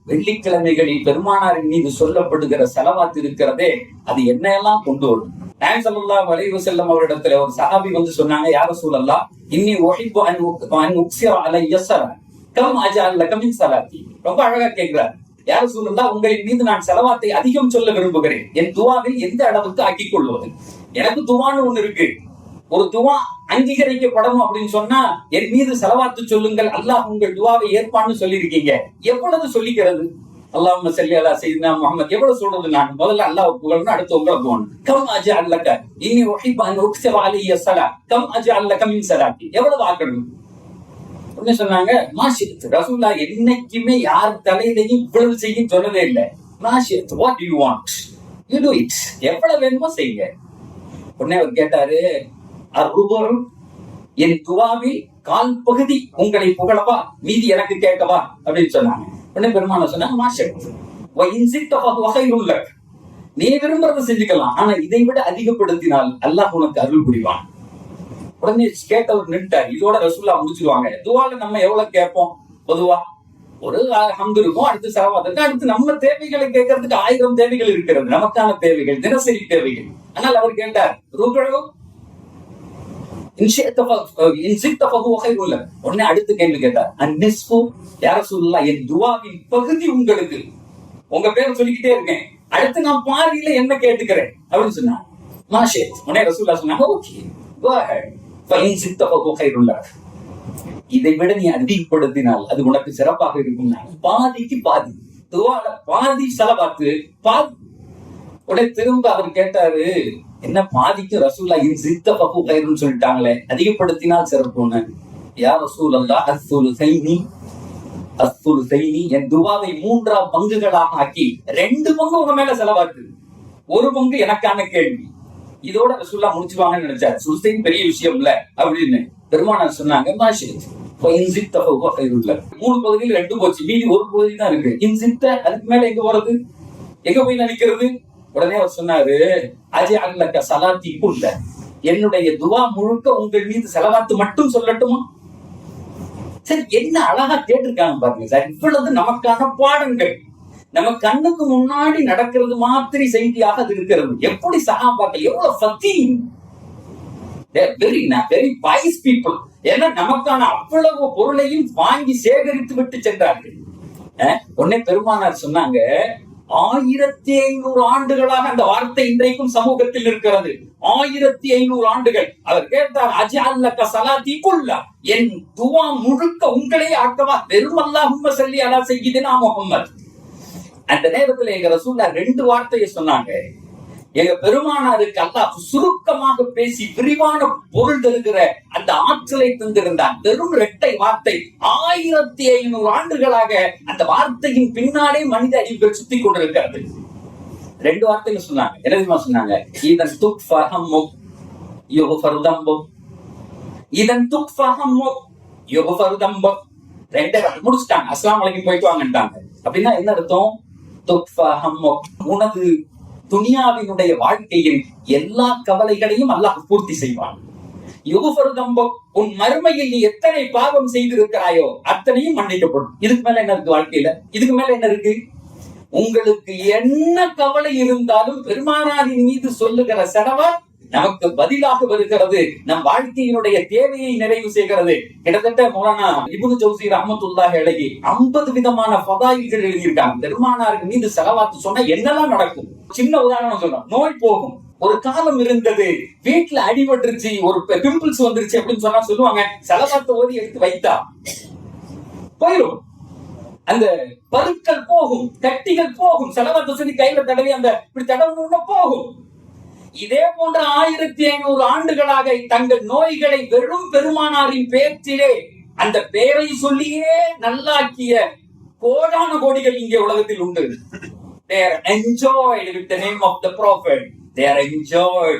வெள்ளிக்கிழமைகளில் பெருமானாரின் மீது சொல்லப்படுகிற ஸலவாத் இருக்கிறதே, அது என்னையெல்லாம் கொண்டு வரும். நாயகம் ஸல்லல்லாஹு அலைஹி வஸல்லம் அவரிடத்துல ஒரு சஹாபி வந்து சொன்னாங்க, யா ரசூலல்லாஹ் இன்னி உஹிப்பு அன் உக்ஸிர அலைய ஸலா கம் அஜஅல் லக மின் ஸலாத்தி. ரொம்ப அழகா கேட்கிறார். யா ரசூலல்லாஹ் உங்களின் மீது நான் ஸலவாத்தை அதிகம் சொல்ல விரும்புகிறேன். என் துஆவில் எந்த அளவுக்கு ஆக்கிக் கொள்வது? எனக்கு துஆன்னு ஒண்ணு இருக்கு. ஒரு துஆ அங்கீகரிக்கப்படணும் அப்படின்னு சொன்னா என் மீது ஸலவாத்து சொல்லுங்கள், அல்லாஹ் உங்கள் துஆவை ஏற்பான்னு சொல்லியிருக்கீங்க. எவ்வளவு சொல்லிக்கிறது? அல்லாஹும்ம ஸல்லி அலா ஸய்யிதினா முஹம்மத் எவ்வளவு சொல்றது? நான் முதல்ல அல்லாஹ் புகழணும், அடுத்து உங்களை புகழணும். கம் அஜஅல் லக இன்னி உஹிப்பு அன் உக்ஸிர அலைய ஸலா கம் அஜஅல் லக மின் ஸலாத்தி. எவ்வளவு ஆக்கணும்? என்ன சொன்னாங்க? மாஷித். ரசூலுல்லாஹ் என்னைக்குமே யார் தலையிலையும் இவ்வளவு செய்ய சொன்னதே இல்லை. Mashith, what you want you do it. எவ்வளவு வேணுமோ செய்யுங்க. உடனே அவர் கேட்டாரு, அர்ருபுர், என் துஆவில் கால் பகுதி உங்களை புகழவா, மீதி எனக்கு கேட்கவா அப்படின்னு சொன்னாங்க. உடனே பெருமானார் சொன்னாங்க, மாஷித் வ இன் ஸித்த ஃபஹுவ கைருல் லக். நீ விரும்புறதை செஞ்சுக்கலாம், ஆனா இதை விட அதிகப்படுத்தினால் அல்லாஹ் உனக்கு அருள் புரிவான். உடனே கேட்டவர் நின்ட்டார். இதோட ரசூலுல்லாஹ் முடிச்சிருவாங்க. துஆல நம்ம எவ்வளவு கேட்போம்? பொதுவா ஒரு ஹம்து இருக்கும், அடுத்து ஸலவாத் இருக்கு, அடுத்து நம்ம தேவைகளை கேட்கறதுக்கு 1000 தேவைகள் இருக்கிறது, நமக்கான தேவைகள், தினசரி தேவைகள். ஆனால் அவர் கேட்டார், ரூபு உடனே அடுத்த கேள்வி கேட்டார், அந்நிஸ்பு யா ரசூலுல்லாஹ், என் துஆவின் பகுதி உங்களுக்கு, உங்க பேர் சொல்லிக்கிட்டே இருக்கேன், அடுத்து நான் பாதியில என்ன கேட்டுக்கிறேன் அப்படின்னு சொன்னாங்க. மாஷித். உடனே ரசூலுல்லாஹ் சொன்னாங்க, ஓகே கோ அஹெட் ஃபஇன் ஸித்த ஃபஹுவ கைருல் லக். இதை விட நீ அதிகப்படுத்தினால் அது உனக்கு சிறப்பாக இருக்கும். பாதிக்கு பாதி துஆல பாதி ஸலவாத்து பாதி. உடனே திரும்ப அவர் கேட்டாரு, என்ன பாதிக்கு ரசூலுல்லாஹ் இன் ஸித்த ஃபஹுவ கைருன்னு சொல்லிட்டாங்களே, அதிகப்படுத்தினால் சிறப்புன்னு. யா ரசூலல்லாஹ் அஸ்ஸுலுஸைனி அஸ்ஸுலுஸைனி, என் துஆவை 3 பங்குகளாக ஆக்கி 2 பங்கு உங்க மேல ஸலவாத்து, 1 பங்கு எனக்கான கேள்வி. இதோட ரசூலுல்லாஹ் முடிச்சுவாங்கன்னு நினைச்சாரு. சுல்சைன் பெரிய விஷயம் இல்ல அப்படின்னு பெருமானார் சொன்னாங்க, மாஷித் வ இன் ஸித்த ஃபஹுவ கைருல் லக். 3 பகுதியில் 2 போச்சு, மீதி 1 பகுதி தான் இருக்கு. இன் ஸித்த, அதுக்கு மேல எங்க போறது? எங்க போய் நினைக்கிறது? உடனே அவர் சொன்னாரு, அஜஅல் லக ஸலாத்தி குல்ல, என்னுடைய துஆ முழுக்க உங்கள் மீது ஸலவாத்து மட்டும் சொல்லட்டுமா? சரி, என்ன அழகா கேட்டிருக்காங்க பாருங்க சார். இவ்வளவு நமக்கான பாடங்கள் நம்ம கண்ணுக்கு முன்னாடி நடக்கிறது மாதிரி செய்தியாக அது இருக்கிறது. எப்படி சஹாபாக்கள் எவ்வளவு ஃபகீஹ், வெரி வெரி வைஸ் பீப்புள். ஏன்னா நமக்கான அவ்வளவு பொருளையும் வாங்கி சேகரித்து விட்டு சென்றார்கள். உடனே பெருமானார் சொன்னாங்க, 1500 ஆண்டுகளாக அந்த வார்த்தை இன்றைக்கும் சமூகத்தில் இருக்கிறது. 1500 ஆண்டுகள். அவர் கேட்டார், அஜஅல் லக ஸலாத்தி குல்ல, என் துஆ முழுக்க உங்களே ஆக்கவா? வெறும் அல்லாஹும்ம ஸல்லி அலா ஸய்யிதினா முஹம்மத். அந்த நேரத்துல எங்க ரசூலுல்லாஹ் 2 வார்த்தையை சொன்னாங்க. எங்க பெருமானாருக்கு அல்லாஹ் சுருக்கமாக பேசி விரிவான பொருள் தருகிற அந்த ஆற்றலை தந்திருந்தார். வெறும் 2 வார்த்தை, 1500 ஆண்டுகளாக அந்த வார்த்தையின் பின்னாலே மனித அறிவுகள் சுத்தி கொண்டிருக்கிறது. 2 வார்த்தைகள் சொன்னாங்க. என்ன தெரியுமா சொன்னாங்க? இதன் துக்ஃபஹம்மு யுஃபரு தம்பு, இதன் துக்ஃபஹம்மு யுஃபரு தம்பு. 2 முடிச்சிட்டாங்க. அஸ்ஸலாமு அலைக்கும் போயிட்டு வாங்கட்டாங்க. அப்படின்னா என்ன அர்த்தம்? துக்ஃபஹம்மு, உனது துனியாவினுடைய வாழ்க்கையில் எல்லா கவலைகளையும் அல்லாஹ் பூர்த்தி செய்வான். யுஃபரு தம்பு, உன் மறுமையில் நீ எத்தனை பாவம் செய்திருக்கிறாயோ அத்தனையும் மன்னிக்கப்படும். இதுக்கு மேல என்ன இருக்கு வாழ்க்கையில? இதுக்கு மேல என்ன இருக்கு? உங்களுக்கு என்ன கவலை இருந்தாலும் பெருமானாரின் மீது சொல்லுகிற ஸலவாத் நமக்கு பதிலாக வருகிறது. நம் வாழ்க்கையினுடைய தேவையை நிறைவு செய்கிறது. கிட்டத்தட்ட மௌலானா இப்னு ஜௌசி ரஹ்மத்துல்லாஹி அலைஹி 50 விதமான ஃபதாயில்கள் எழுதியிருக்காங்க. பெருமானாரின் மீது ஸலவாத் சொன்னா என்னெல்லாம் நடக்கும்? சின்ன உதாரணம் சொல்றேன். நோய் போகும். ஒரு காலம் இருந்தது, வீட்டுல அடிபட்டுருச்சு, ஒரு பிம்பிள்ஸ் வந்துருச்சு அப்படின்னு சொன்னா சொல்லுவாங்க, ஸலவாத் ஓதி எடுத்து வைத்தா போயிடும். அந்த பருக்கள் போகும், கட்டிகள் போகும். ஸலவாத் சொல்லி கையில தடவி அந்த இப்படி தடவுனா போகும். இதே போன்ற 1500 ஆண்டுகளாக தங்கள் நோய்களை வெறும் பெருமானாரின் பேச்சிலே, அந்த பெயரை சொல்லியே நல்லாக்கிய கோடான கோடிகள் இங்கே உலகத்தில் உண்டு. They are enjoyed with the name of the prophet. They are enjoyed.